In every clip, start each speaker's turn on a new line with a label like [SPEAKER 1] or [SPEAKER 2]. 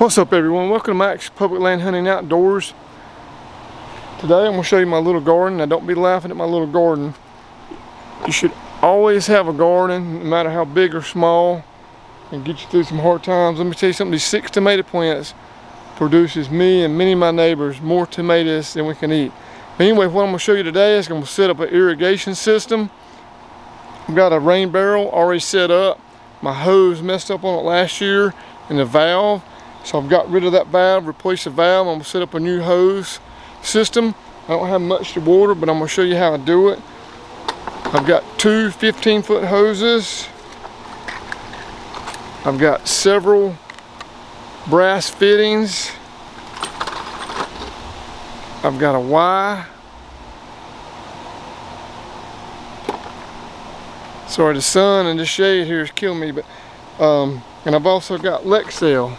[SPEAKER 1] What's up, everyone? Welcome to Max Public Land Hunting Outdoors. Today I'm going to show you my little garden. Now don't be laughing at my little garden. You should always have a garden, no matter how big or small, and get you through some hard times. Let me tell you something, these 6 tomato plants produces me and many of my neighbors more tomatoes than we can eat. But anyway, what I'm going to show you today is I'm going to set up an irrigation system. I've got a rain barrel already set up. My hose messed up on it last year, and the valve. So I've got rid of that valve, replaced the valve. I'm going to set up a new hose system. I don't have much to water, but I'm going to show you how I do it. I've got 2 15-foot hoses. I've got several brass fittings. I've got a Y. Sorry, the sun and the shade here is killing me, but and I've also got Lexel.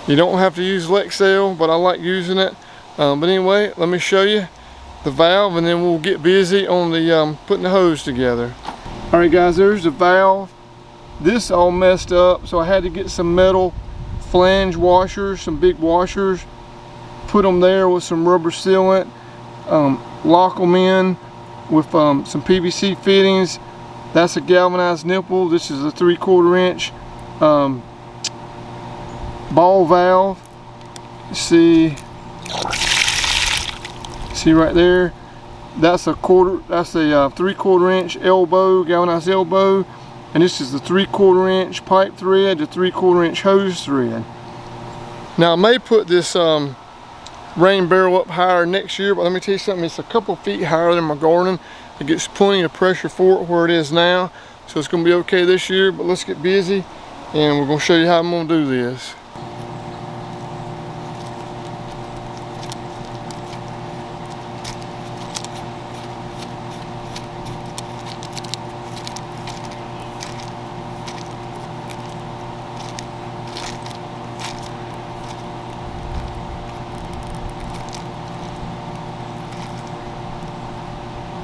[SPEAKER 1] You don't have to use Lexel, but I like using it. But anyway, let me show you the valve, and then we'll get busy on the putting the hose together. All right, guys, there's the valve. This all messed up, so I had to get some metal flange washers, some big washers, put them there with some rubber sealant, lock them in with some PVC fittings. That's a galvanized nipple. This is a 3/4 inch ball valve. See right there, that's a 3/4 inch elbow, galvanized elbow, and this is the 3/4 inch pipe thread, the 3/4 inch hose thread. Now I may put this rain barrel up higher next year, but let me tell you something, it's a couple feet higher than my garden. It gets plenty of pressure for it where it is now, so it's going to be okay this year. But let's get busy, and we're going to show you how I'm going to do this.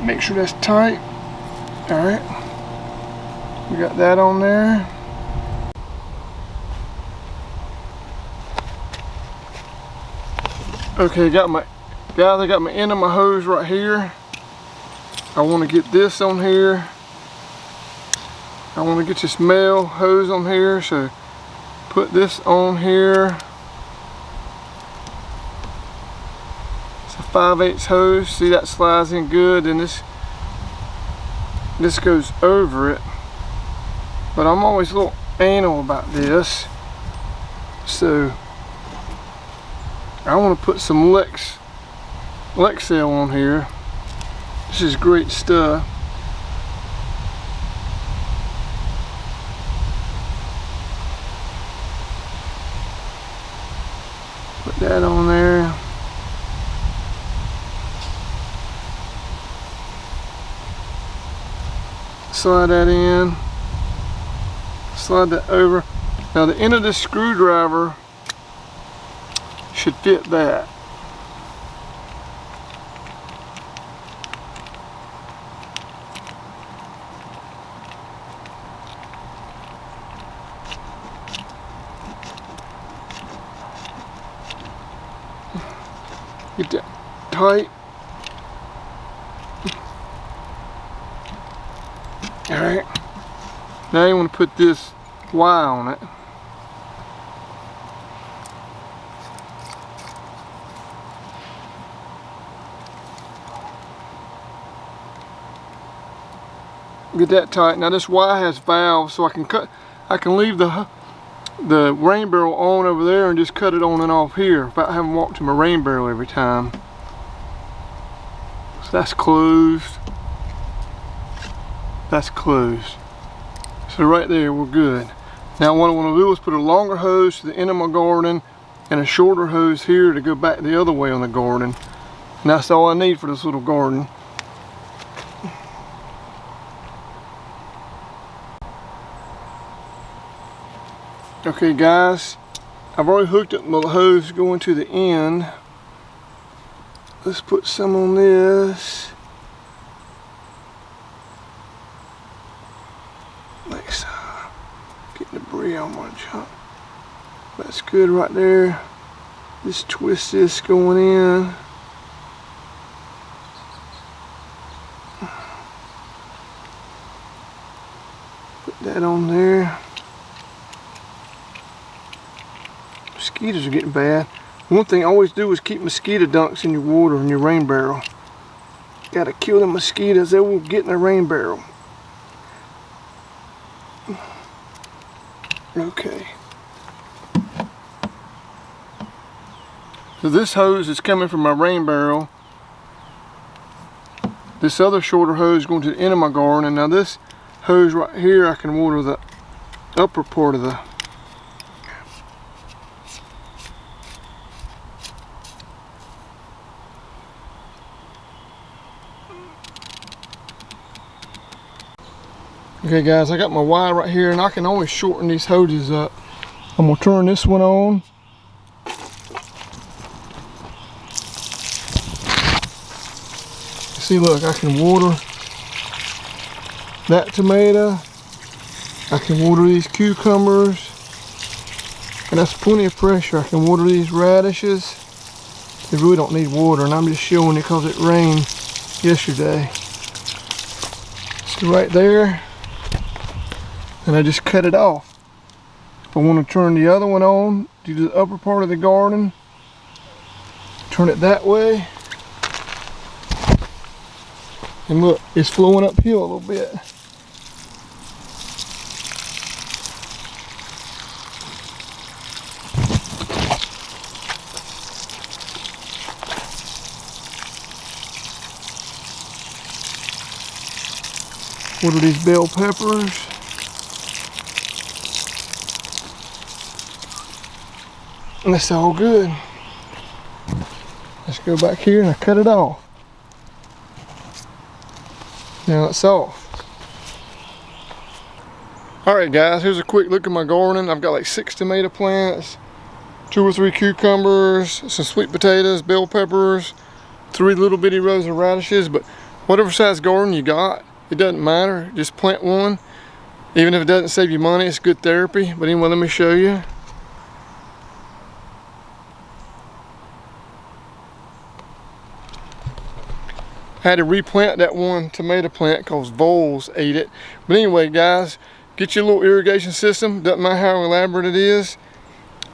[SPEAKER 1] Make sure that's tight. All right, we got that on there. Okay, I got my end of my hose right here. I want to get this on here. I want to get this male hose on here, so put this on here. 5/8 hose. See, that slides in good, and this goes over it. But I'm always a little anal about this, so I want to put some Lexel on here. This is great stuff. Put that on there. Slide that in, slide that over. Now the end of this screwdriver should fit that. Get that tight. Alright, now you want to put this Y on it. Get that tight. Now this Y has valves, so I can leave the rain barrel on over there and just cut it on and off here without having to walk to my rain barrel every time. So that's closed. That's closed. So right there, we're good. Now what I want to do is put a longer hose to the end of my garden and a shorter hose here to go back the other way on the garden. And that's all I need for this little garden. Okay guys, I've already hooked up my hose going to the end. Let's put some on this. Like so. Getting debris on my junk. That's good right there. Just twist this going in. Put that on there. Mosquitoes are getting bad. One thing I always do is keep mosquito dunks in your water in your rain barrel. Gotta kill the mosquitoes, they will get in the rain barrel. Okay. So this hose is coming from my rain barrel. This other shorter hose is going to the end of my garden, and now this hose right here I can water the upper part of the Okay guys, I got my wire right here, and I can always shorten these hoses up. I'm gonna turn this one on. See, look, I can water that tomato. I can water these cucumbers. And that's plenty of pressure. I can water these radishes. They really don't need water, and I'm just showing it because it rained yesterday. See right there? And I just cut it off. If I want to turn the other one on, do the upper part of the garden, turn it that way. And look, it's flowing uphill a little bit. Water these bell peppers. And that's all good. Let's go back here and I cut it off. Now it's off. Alright guys, here's a quick look at my garden. I've got like 6 tomato plants, 2 or 3 cucumbers, some sweet potatoes, bell peppers, 3 little bitty rows of radishes. But whatever size garden you got, it doesn't matter. Just plant one. Even if it doesn't save you money, it's good therapy. But anyway, let me show you. I had to replant that one tomato plant because voles ate it. But anyway guys, get your little irrigation system. Doesn't matter how elaborate it is.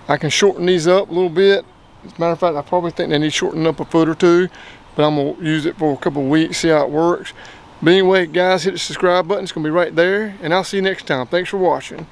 [SPEAKER 1] I can shorten these up a little bit. As a matter of fact, I probably think they need shortening up a foot or 2. But I'm going to use it for a couple of weeks, see how it works. But anyway guys, hit the subscribe button. It's going to be right there. And I'll see you next time. Thanks for watching.